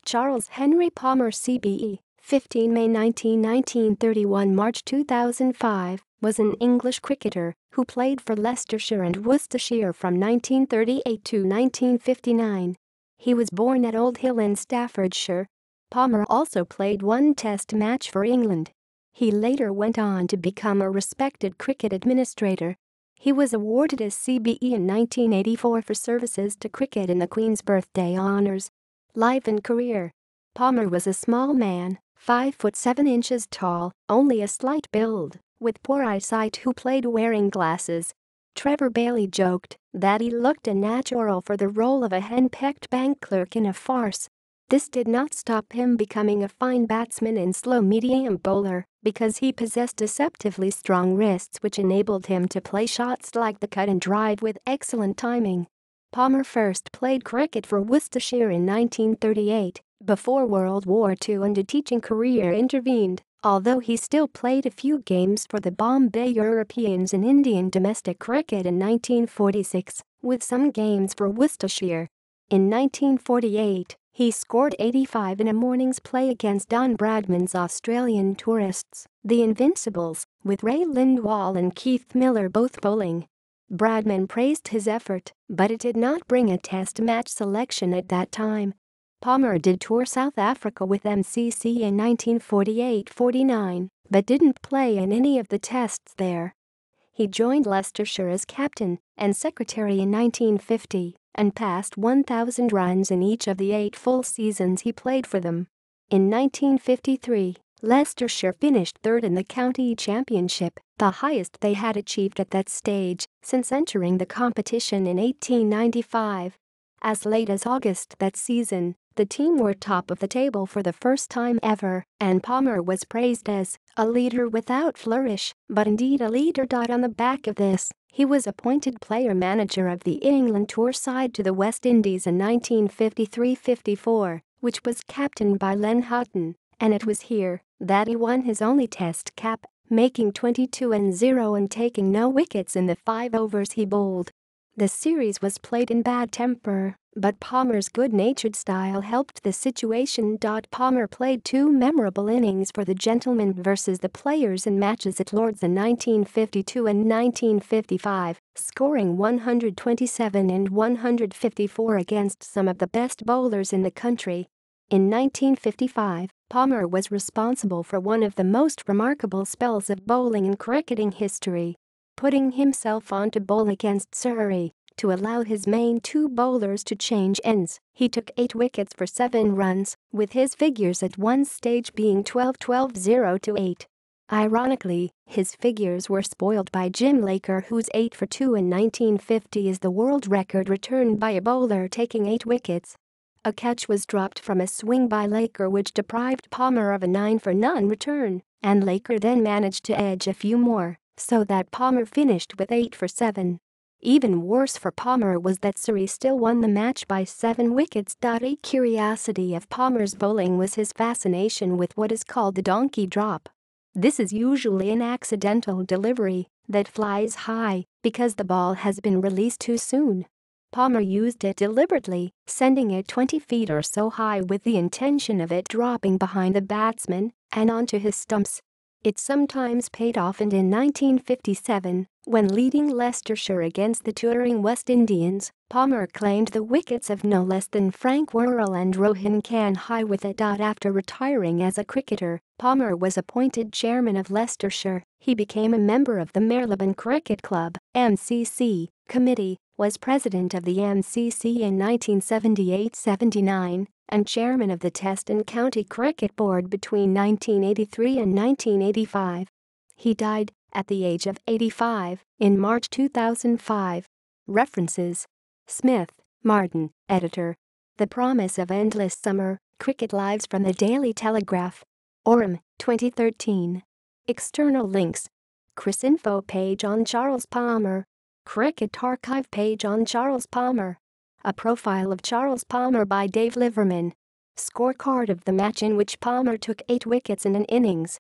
Charles Henry Palmer CBE, 15 May 1919 – 31 March 2005, was an English cricketer who played for Leicestershire and Worcestershire from 1938 to 1959. He was born at Old Hill in Staffordshire. Palmer also played one test match for England. He later went on to become a respected cricket administrator. He was awarded a CBE in 1984 for services to cricket in the Queen's Birthday Honours. Life and career. Palmer was a small man, 5 foot 7 inches tall, only a slight build, with poor eyesight who played wearing glasses. Trevor Bailey joked that he looked a natural for the role of a henpecked bank clerk in a farce. This did not stop him becoming a fine batsman and slow-medium bowler, because he possessed deceptively strong wrists which enabled him to play shots like the cut and drive with excellent timing. Palmer first played cricket for Worcestershire in 1938, before World War II and a teaching career intervened, although he still played a few games for the Bombay Europeans in Indian domestic cricket in 1946, with some games for Worcestershire. In 1948, he scored 85 in a morning's play against Don Bradman's Australian tourists, the Invincibles, with Ray Lindwall and Keith Miller both bowling. Bradman praised his effort, but it did not bring a test match selection at that time. Palmer did tour South Africa with MCC in 1948-49, but didn't play in any of the tests there. He joined Leicestershire as captain and secretary in 1950 and passed 1,000 runs in each of the 8 full seasons he played for them. In 1953, Leicestershire finished third in the county championship, the highest they had achieved at that stage since entering the competition in 1895. As late as August that season, the team were top of the table for the first time ever, and Palmer was praised as a leader without flourish, but indeed a leader. On the back of this, he was appointed player-manager of the England tour side to the West Indies in 1953-54, which was captained by Len Houghton, and it was here that he won his only test cap, making 22-0 and taking no wickets in the 5 overs he bowled. The series was played in bad temper, but Palmer's good-natured style helped the situation. Palmer played 2 memorable innings for the Gentlemen versus the Players in matches at Lord's in 1952 and 1955, scoring 127 and 154 against some of the best bowlers in the country. In 1955, Palmer was responsible for one of the most remarkable spells of bowling in cricketing history, putting himself on to bowl against Surrey. To allow his main 2 bowlers to change ends, he took 8 wickets for 7 runs, with his figures at one stage being 12-12-0-8. Ironically, his figures were spoiled by Jim Laker, whose 8 for 2 in 1950 is the world record returned by a bowler taking 8 wickets. A catch was dropped from a swing by Laker which deprived Palmer of a 9 for none return, and Laker then managed to edge a few more, so that Palmer finished with 8 for 7. Even worse for Palmer was that Surrey still won the match by 7 wickets. A curiosity of Palmer's bowling was his fascination with what is called the donkey drop. This is usually an accidental delivery that flies high because the ball has been released too soon. Palmer used it deliberately, sending it 20 feet or so high with the intention of it dropping behind the batsman and onto his stumps. It sometimes paid off, and in 1957, when leading Leicestershire against the touring West Indians, Palmer claimed the wickets of no less than Frank Worrell and Rohan Kanhai with it. After retiring as a cricketer, Palmer was appointed chairman of Leicestershire. He became a member of the Marylebone Cricket Club (MCC) committee, was president of the MCC in 1978-79, and chairman of the Test and County Cricket Board between 1983 and 1985. He died at the age of 85 in March 2005. References: Smith, Martin, editor. The Promise of Endless Summer, Cricket Lives from the Daily Telegraph. Orem, 2013. External links: Cricinfo page on Charles Palmer. Cricket Archive page on Charles Palmer. A profile of Charles Palmer by Dave Liverman. Scorecard of the match in which Palmer took 8 wickets in an innings.